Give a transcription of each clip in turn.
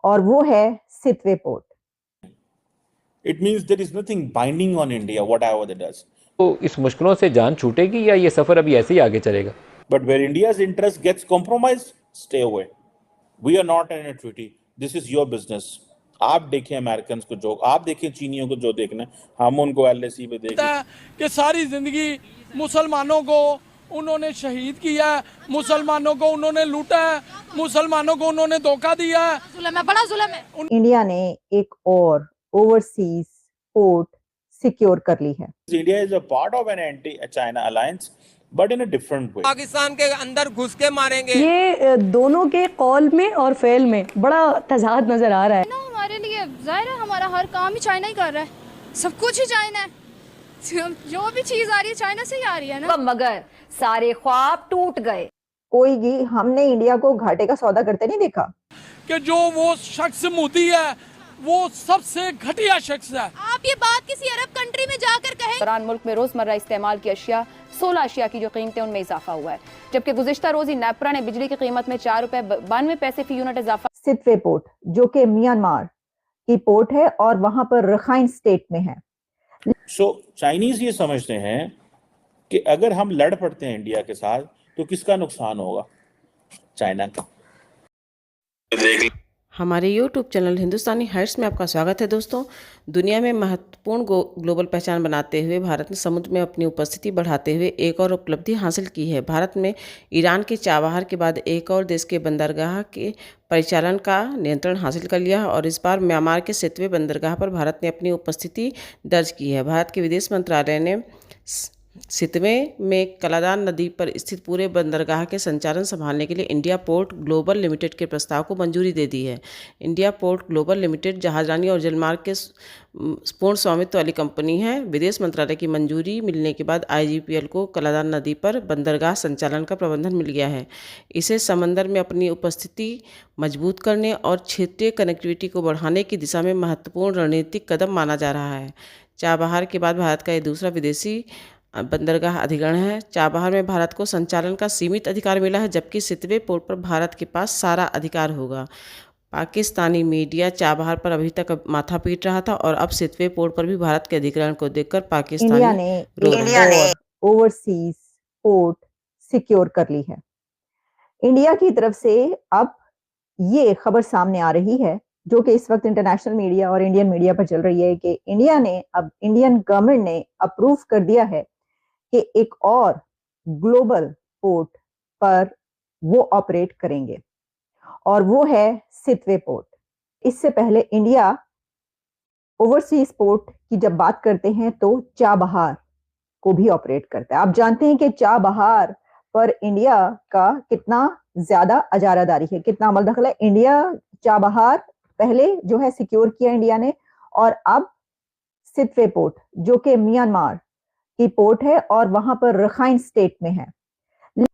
और वो है Sittwe port. It means there is nothing binding on India, whatever it does. तो इस मुश्किलों से जान छूटेगी या ये सफर अभी ऐसे ही आगे चलेगा? But where India's interest gets compromised, stay away. We are not in a treaty. This is your business. आप देखें अमेरिकन को जो, आप देखें चीनियों को जो देखना है, हम उनको LSE पे देखें कि सारी जिंदगी मुसलमानों को उन्होंने शहीद किया है, मुसलमानों को उन्होंने लूटा है, मुसलमानों को उन्होंने धोखा दिया है। जुल्म है, बड़ा जुल्म है। इंडिया ने एक और ओवरसीज पोर्ट सिक्योर कर ली है। India is a part of an anti-China alliance, but in a different way. Pakistan के अंदर घुस के मारेंगे। ये दोनों के कॉल में और फेल में बड़ा तजाद नजर आ रहा है ना। हमारे लिए जाहिर है हमारा हर काम ही चाइना ही कर रहा है, सब कुछ ही चाइना है, जो भी चीज आ रही है चाइना से ही आ रही है ना। मगर सारे ख्वाब टूट गए। कोई भी हमने इंडिया को घाटे का सौदा करते नहीं देखा कि जो वो शख्स मोदी है वो सबसे घटिया शख्स है। आप ये बात किसी अरब कंट्री में जाकर कहें। दौरान मुल्क में रोजमर्रा इस्तेमाल की अशिया 16 अशिया की जो कीमतें उनमें इजाफा हुआ है, जबकि गुज़िश्ता रोज ही नेपरा ने बिजली की कीमत में 4 रुपए 92 पैसे फी यूनिट इजाफा। सितवे पोर्ट जो कि म्यांमार की पोर्ट है और वहां पर रखाइन स्टेट में है। सो चाइनीज ये समझते हैं कि अगर हम लड़ पड़ते हैं इंडिया के साथ तो किसका नुकसान होगा? चाइना का। हमारे YouTube चैनल हिंदुस्तानी हाइट्स में आपका स्वागत है। दोस्तों, दुनिया में महत्वपूर्ण ग्लोबल पहचान बनाते हुए भारत ने समुद्र में अपनी उपस्थिति बढ़ाते हुए एक और उपलब्धि हासिल की है। भारत में ईरान के चाबहार के बाद एक और देश के बंदरगाह के परिचालन का नियंत्रण हासिल कर लिया है और इस बार म्यांमार के सितवे बंदरगाह पर भारत ने अपनी उपस्थिति दर्ज की है। भारत के विदेश मंत्रालय ने सितवे में कलादान नदी पर स्थित पूरे बंदरगाह के संचालन संभालने के लिए इंडिया पोर्ट ग्लोबल लिमिटेड के प्रस्ताव को मंजूरी दे दी है। इंडिया पोर्ट ग्लोबल लिमिटेड जहाजरानी और जलमार्ग के पूर्ण स्वामित्व वाली कंपनी है। विदेश मंत्रालय की मंजूरी मिलने के बाद IGPL को कलादान नदी पर बंदरगाह संचालन का प्रबंधन मिल गया है। इसे समंदर में अपनी उपस्थिति मजबूत करने और क्षेत्रीय कनेक्टिविटी को बढ़ाने की दिशा में महत्वपूर्ण रणनीतिक कदम माना जा रहा है। चाबहार के बाद भारत का ये दूसरा विदेशी बंदरगाह अधिग्रहण है। चाबहार में भारत को संचालन का सीमित अधिकार मिला है, जबकि सितवे पोर्ट पर भारत के पास सारा अधिकार होगा। पाकिस्तानी मीडिया चाबहार पर अभी तक माथा पीट रहा था और अब सितवे पोर्ट पर भी भारत के अधिग्रहण को देखकर पाकिस्तानी इंडिया ने ओवरसीज पोर्ट सिक्योर कर ली है। इंडिया की तरफ से अब ये खबर सामने आ रही है, जो कि इस वक्त इंटरनेशनल मीडिया और इंडियन मीडिया पर चल रही है, कि इंडिया ने अब इंडियन गवर्नमेंट ने अप्रूव कर दिया है कि एक और ग्लोबल पोर्ट पर वो ऑपरेट करेंगे और वो है सितवे पोर्ट। इससे पहले इंडिया ओवरसीज पोर्ट की जब बात करते हैं तो चाबहार को भी ऑपरेट करता है। आप जानते हैं कि चाबहार पर इंडिया का कितना ज्यादा अजारादारी है, कितना अमल दखल है। इंडिया चाबहार पहले जो है सिक्योर किया इंडिया ने, और अब सितवे पोर्ट जो कि म्यांमार की पोर्ट है और वहां पर रखाइन स्टेट में है।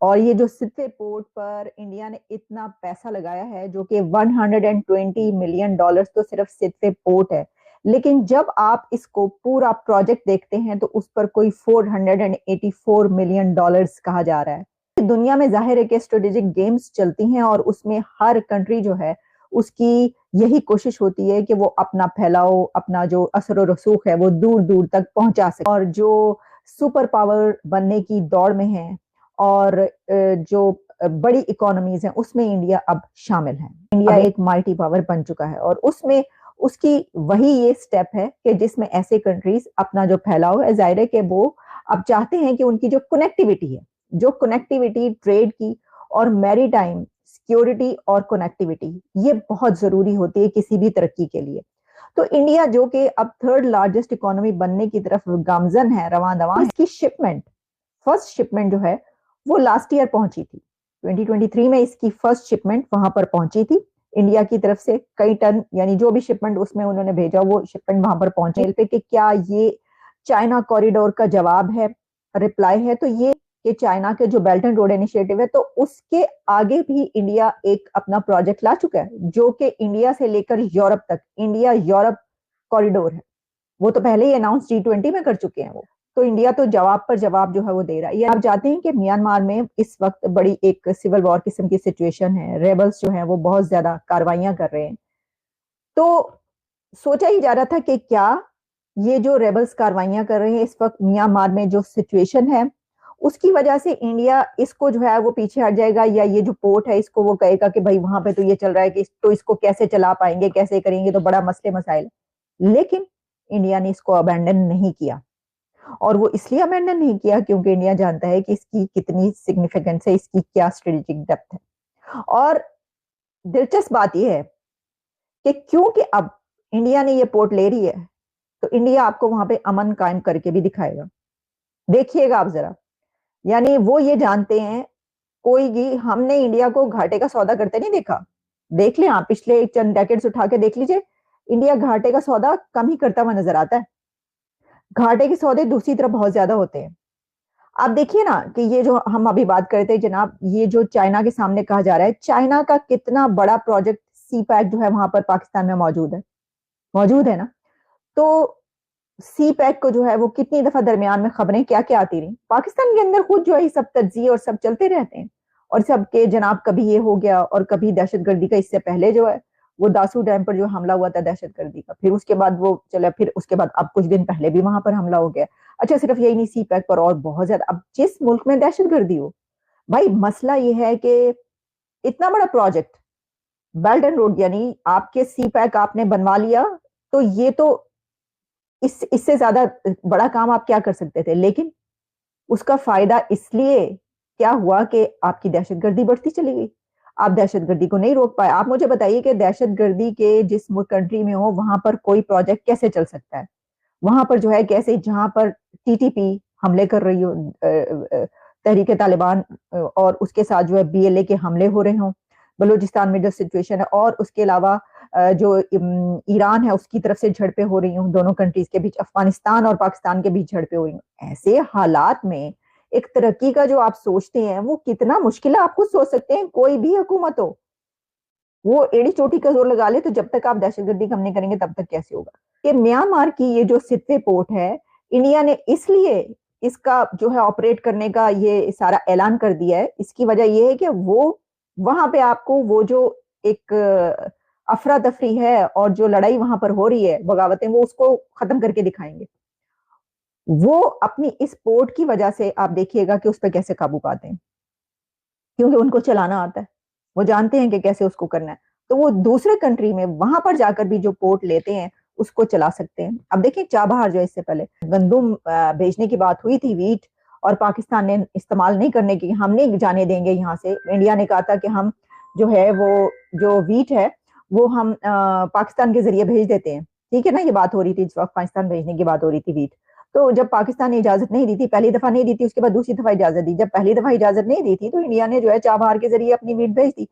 और ये जो सितवे पोर्ट पर इंडिया ने इतना पैसा लगाया है, जो कि $120 मिलियन तो सिर्फ सितवे पोर्ट है, लेकिन जब आप इसको पूरा प्रोजेक्ट देखते हैं तो उस पर कोई $484 मिलियन कहा जा रहा है। दुनिया में जाहिर है कि स्ट्रेटेजिक गेम्स चलती हैं और उसमें हर कंट्री जो है उसकी यही कोशिश होती है कि वो अपना फैलाव, अपना जो असर और रसूख है वो दूर दूर तक पहुंचा सके। और जो सुपर पावर बनने की दौड़ में है और जो बड़ी इकोनॉमीज हैं उसमें इंडिया अब शामिल है। इंडिया एक माइटी पावर बन चुका है और उसमें उसकी वही ये स्टेप है कि जिसमें ऐसे कंट्रीज अपना जो फैलाव है, जाहिर है कि वो अब चाहते हैं कि उनकी जो कनेक्टिविटी है, जो कनेक्टिविटी ट्रेड की और मैरीटाइम सिक्योरिटी और कनेक्टिविटी, ये बहुत जरूरी होती है किसी भी तरक्की के लिए। तो इंडिया जो कि अब 3rd लार्जेस्ट इकोनॉमी बनने की तरफ गामजन है, रवां दवां, इसकी शिपमेंट, फर्स्ट शिपमेंट जो है वो लास्ट ईयर पहुंची थी। 2023 में इसकी फर्स्ट शिपमेंट वहां पर पहुंची थी इंडिया की तरफ से। कई टन, यानी जो भी शिपमेंट उसमें उन्होंने भेजा वो शिपमेंट वहां पर पहुंचे। पे कि क्या ये चाइना कॉरिडोर का जवाब है, रिप्लाई है? तो ये कि चाइना के जो बेल्ट एंड रोड इनिशिएटिव है, तो उसके आगे भी इंडिया एक अपना प्रोजेक्ट ला चुका है, जो कि इंडिया से लेकर यूरोप तक, इंडिया यूरोप कॉरिडोर है। वो तो पहले ही अनाउंस G20 में कर चुके हैं वो। तो इंडिया तो जवाब पर जवाब जो है वो दे रहा है। ये आप जानते हैं कि म्यांमार में इस वक्त बड़ी एक सिविल वॉर किस्म की सिचुएशन है। रेबल्स जो है वो बहुत ज्यादा कार्रवाइयां कर रहे हैं तो सोचा ही जा रहा था कि क्या ये जो रेबल्स कार्रवाइयां कर रहे हैं इस वक्त म्यांमार में, जो सिचुएशन है उसकी वजह से इंडिया इसको जो है वो पीछे हट जाएगा, या ये जो पोर्ट है इसको वो कहेगा कि भाई वहां पे तो ये चल रहा है कि तो इसको कैसे चला पाएंगे, कैसे करेंगे, तो बड़ा मसले मसाइल। लेकिन इंडिया ने इसको अबैंडन नहीं किया, और वो इसलिए अबैंडन नहीं किया क्योंकि इंडिया जानता है कि इसकी कितनी सिग्निफिकेंस है, इसकी क्या स्ट्रेटेजिक डेप्थ है। और दिलचस्प बात यह है कि क्योंकि अब इंडिया ने ये पोर्ट ले रही है तो इंडिया आपको वहां पे अमन कायम करके भी दिखाएगा। देखिएगा आप जरा, यानी वो ये जानते हैं, कोई भी हमने इंडिया को घाटे का सौदा करते नहीं देखा। देख ले आप पिछले चंद डेकेड्स उठा के देख लीजिए, इंडिया घाटे का सौदा कम ही करता हुआ नजर आता है। घाटे के सौदे दूसरी तरफ बहुत ज्यादा होते हैं। आप देखिए ना कि ये जो हम अभी बात करते हैं जनाब, ये जो चाइना के सामने कहा जा रहा है, चाइना का कितना बड़ा प्रोजेक्ट सी पैक जो है वहां पर पाकिस्तान में मौजूद है ना। तो सी पैक को जो है वो कितनी दफा दरमियान में खबरें क्या क्या आती रही, पाकिस्तान के अंदर खुद जो है सब तज्जिए और सब चलते रहते हैं, और सबके जनाब कभी ये हो गया और कभी दहशतगर्दी का। इससे पहले जो है वो दासू डैम पर जो हमला हुआ था दहशतगर्दी का, फिर उसके बाद वो चला, फिर उसके बाद अब कुछ दिन पहले भी वहां पर हमला हो गया। अच्छा, सिर्फ यही नहीं, सी पैक पर और बहुत ज्यादा। अब जिस मुल्क में दहशतगर्दी हो, भाई मसला ये है कि इतना बड़ा प्रोजेक्ट बेल्ट एंड रोड, यानी आपके सी पैक आपने बनवा लिया, तो ये तो इससे ज्यादा बड़ा काम आप क्या कर सकते थे। लेकिन उसका फायदा इसलिए क्या हुआ कि आपकी दहशतगर्दी बढ़ती चली गई, आप दहशतगर्दी को नहीं रोक पाए। आप मुझे बताइए कि दहशतगर्दी के जिस कंट्री में हो वहां पर कोई प्रोजेक्ट कैसे चल सकता है, वहां पर जो है कैसे, जहां पर टीटीपी हमले कर रही हो, तहरीक तालिबान, और उसके साथ जो है बीएलए के हमले हो रहे हों, बलूचिस्तान में जो सिचुएशन है, और उसके अलावा जो ईरान है उसकी तरफ से झड़पें हो रही हूँ, दोनों कंट्रीज के बीच, अफगानिस्तान और पाकिस्तान के बीच झड़पें हो रही हूँ। ऐसे हालात में एक तरक्की का जो आप सोचते हैं वो कितना मुश्किल है, आप खुद सोच सकते हैं। कोई भी हुकूमत हो वो एड़ी चोटी का जोर लगा ले, तो जब तक आप दहशतगर्दी कम नहीं करेंगे तब तक कैसे होगा। कि म्यांमार की ये जो सितवे पोर्ट है, इंडिया ने इसलिए इसका जो है ऑपरेट करने का ये सारा ऐलान कर दिया है, इसकी वजह यह है कि वो वहां पे आपको वो जो एक अफरा तफरी है और जो लड़ाई वहां पर हो रही है, बगावतें, वो उसको खत्म करके दिखाएंगे। वो अपनी इस पोर्ट की वजह से आप देखिएगा कि उस पर कैसे काबू पाते हैं, क्योंकि उनको चलाना आता है, वो जानते हैं कि कैसे उसको करना है। तो वो दूसरे कंट्री में वहां पर जाकर भी जो पोर्ट लेते हैं उसको चला सकते हैं। अब देखिए चाबहार जो इससे पहले गंदुम भेजने की बात हुई थी, वीट, और पाकिस्तान ने इस्तेमाल नहीं करने की, हम नहीं जाने देंगे यहाँ से। इंडिया ने कहा था कि हम जो है वो जो वीट है वो हम पाकिस्तान के जरिए भेज देते हैं, ठीक है ना। ये बात हो रही थी इस वक्त, पाकिस्तान भेजने की बात हो रही थी वीट। तो जब पाकिस्तान ने इजाजत नहीं दी थी, पहली दफा नहीं दी थी, उसके बाद दूसरी दफा इजाजत दी। जब पहली दफा इजाजत नहीं दी थी तो इंडिया ने जो है चाबहार के जरिए अपनी वीट भेज दी।